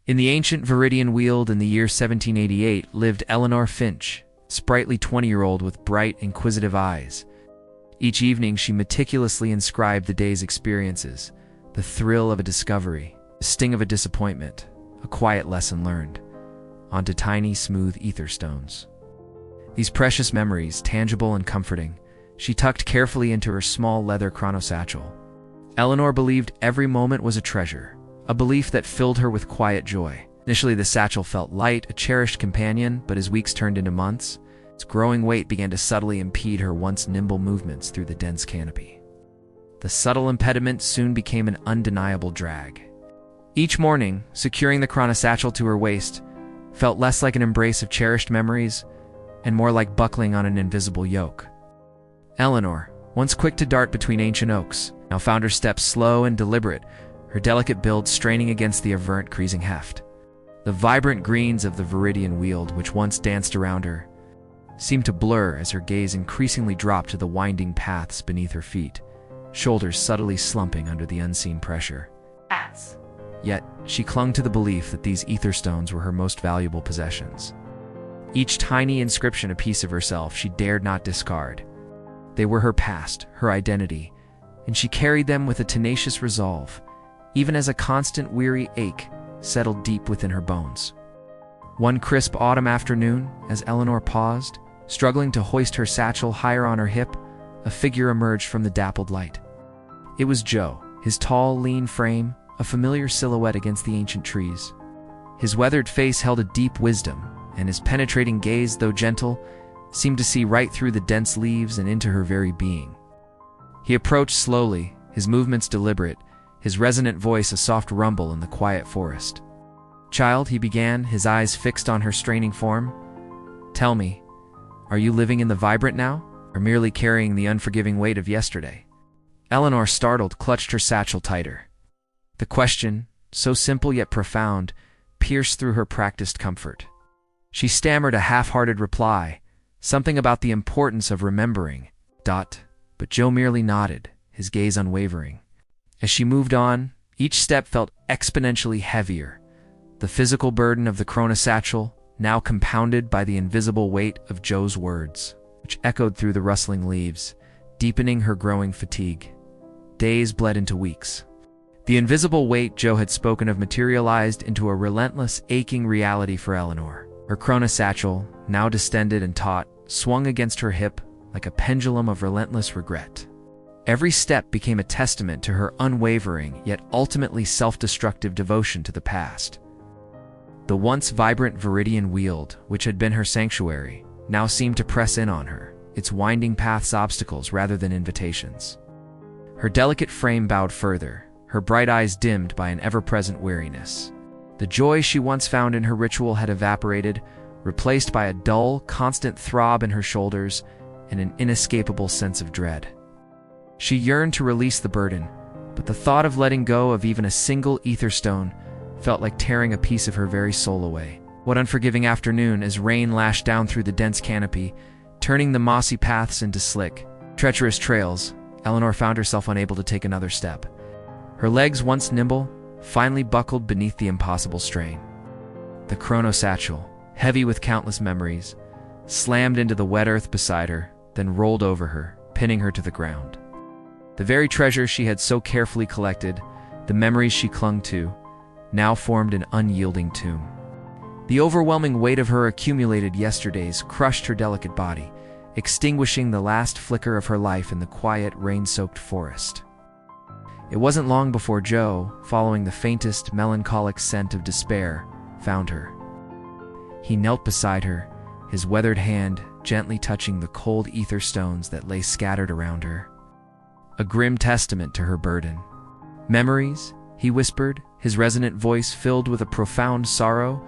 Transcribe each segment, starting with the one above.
In the ancient Viridian Weald in the year 1788 lived Eleanor Finch, sprightly 20-year-old with bright, inquisitive eyes. Each evening she meticulously inscribed the day's experiences, the thrill of a discovery, the sting of a disappointment, a quiet lesson learned, onto tiny, smooth ether stones. These precious memories, tangible and comforting, she tucked carefully into her small leather chronosatchel. Eleanor believed every moment was a treasure, a belief that filled her with quiet joy. Initially, the satchel felt light, a cherished companion, but as weeks turned into months, its growing weight began to subtly impede her once nimble movements through the dense canopy. The subtle impediment soon became an undeniable drag. Each morning, securing the chronosatchel to her waist felt less like an embrace of cherished memories and more like buckling on an invisible yoke. Eleanor, once quick to dart between ancient oaks, now found her steps slow and deliberate, her delicate build straining against the averant creasing heft. The vibrant greens of the Viridian Weald, which once danced around her, seemed to blur as her gaze increasingly dropped to the winding paths beneath her feet, shoulders subtly slumping under the unseen pressure. Yet, she clung to the belief that these ether stones were her most valuable possessions. Each tiny inscription a piece of herself she dared not discard. They were her past, her identity, and she carried them with a tenacious resolve, even as a constant weary ache settled deep within her bones. One crisp autumn afternoon, as Eleanor paused, struggling to hoist her satchel higher on her hip, a figure emerged from the dappled light. It was Joe, his tall, lean frame, a familiar silhouette against the ancient trees. His weathered face held a deep wisdom, and his penetrating gaze, though gentle, seemed to see right through the dense leaves and into her very being. He approached slowly, his movements deliberate, his resonant voice a soft rumble in the quiet forest. "Child," he began, his eyes fixed on her straining form, "tell me, are you living in the vibrant now, or merely carrying the unforgiving weight of yesterday?" Eleanor, startled, clutched her satchel tighter. The question, so simple yet profound, pierced through her practiced comfort. She stammered a half-hearted reply, something about the importance of remembering, but Joe merely nodded, his gaze unwavering. As she moved on, each step felt exponentially heavier, the physical burden of the chronosatchel now compounded by the invisible weight of Joe's words, which echoed through the rustling leaves, deepening her growing fatigue. Days bled into weeks. The invisible weight Joe had spoken of materialized into a relentless, aching reality for Eleanor. Her chronosatchel, now distended and taut, swung against her hip like a pendulum of relentless regret. Every step became a testament to her unwavering yet ultimately self-destructive devotion to the past. The once vibrant Viridian Weald, which had been her sanctuary, now seemed to press in on her, its winding paths obstacles rather than invitations. Her delicate frame bowed further, her bright eyes dimmed by an ever-present weariness. The joy she once found in her ritual had evaporated, replaced by a dull, constant throb in her shoulders and an inescapable sense of dread. She yearned to release the burden, but the thought of letting go of even a single ether stone felt like tearing a piece of her very soul away. What unforgiving afternoon as rain lashed down through the dense canopy, turning the mossy paths into slick, treacherous trails. Eleanor found herself unable to take another step. Her legs, once nimble, finally buckled beneath the impossible strain. The chronosatchel, heavy with countless memories, slammed into the wet earth beside her, then rolled over her, pinning her to the ground. The very treasure she had so carefully collected, the memories she clung to, now formed an unyielding tomb. The overwhelming weight of her accumulated yesterdays crushed her delicate body, extinguishing the last flicker of her life in the quiet, rain-soaked forest. It wasn't long before Joe, following the faintest, melancholic scent of despair, found her. He knelt beside her, his weathered hand gently touching the cold ether stones that lay scattered around her. A grim testament to her burden. "Memories," he whispered, his resonant voice filled with a profound sorrow,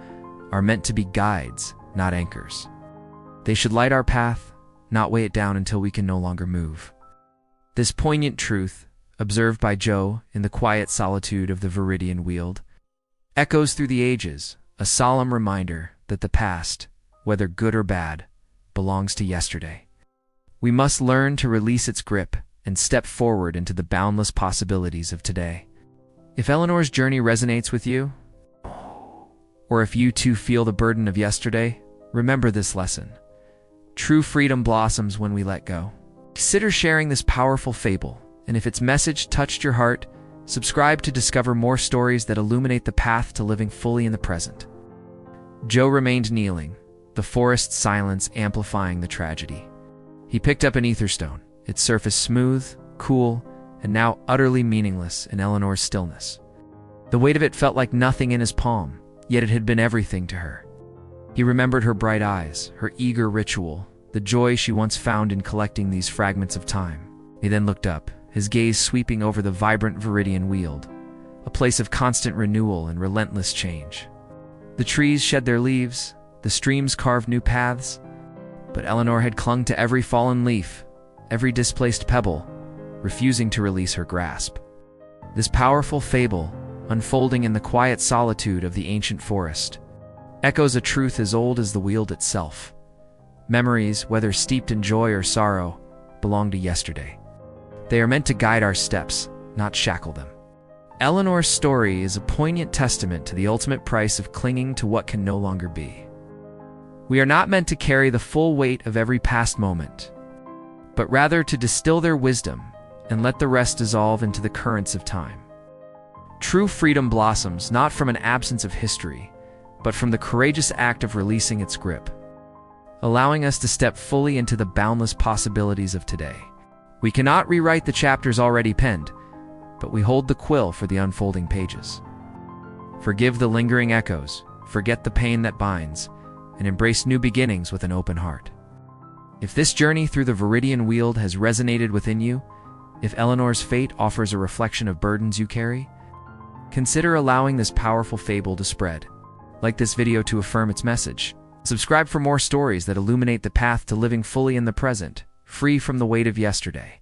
"are meant to be guides, not anchors. They should light our path, not weigh it down until we can no longer move." This poignant truth, observed by Joe in the quiet solitude of the Viridian Weald, echoes through the ages, a solemn reminder that the past, whether good or bad, belongs to yesterday. We must learn to release its grip and step forward into the boundless possibilities of today. If Eleanor's journey resonates with you, Or if you too feel the burden of yesterday, remember this lesson. True freedom blossoms when we let go. Consider sharing this powerful fable, and if its message touched your heart, subscribe to discover more stories that illuminate the path to living fully in the present. Joe remained kneeling, the forest's silence amplifying the tragedy. He picked up an ether stone, its surface smooth, cool, and now utterly meaningless in Eleanor's stillness. The weight of it felt like nothing in his palm, yet it had been everything to her. He remembered her bright eyes, her eager ritual, the joy she once found in collecting these fragments of time. He then looked up, his gaze sweeping over the vibrant Viridian Weald, a place of constant renewal and relentless change. The trees shed their leaves, the streams carved new paths, but Eleanor had clung to every fallen leaf, every displaced pebble, refusing to release her grasp. This powerful fable, unfolding in the quiet solitude of the ancient forest, echoes a truth as old as the Weald itself. Memories, whether steeped in joy or sorrow, belong to yesterday. They are meant to guide our steps, not shackle them. Eleanor's story is a poignant testament to the ultimate price of clinging to what can no longer be. We are not meant to carry the full weight of every past moment, but rather to distill their wisdom and let the rest dissolve into the currents of time. True freedom blossoms not from an absence of history, but from the courageous act of releasing its grip, allowing us to step fully into the boundless possibilities of today. We cannot rewrite the chapters already penned, but we hold the quill for the unfolding pages. Forgive the lingering echoes, forget the pain that binds, and embrace new beginnings with an open heart. If this journey through the Viridian Weald has resonated within you, if Eleanor's fate offers a reflection of burdens you carry, consider allowing this powerful fable to spread. Like this video to affirm its message. Subscribe for more stories that illuminate the path to living fully in the present, free from the weight of yesterday.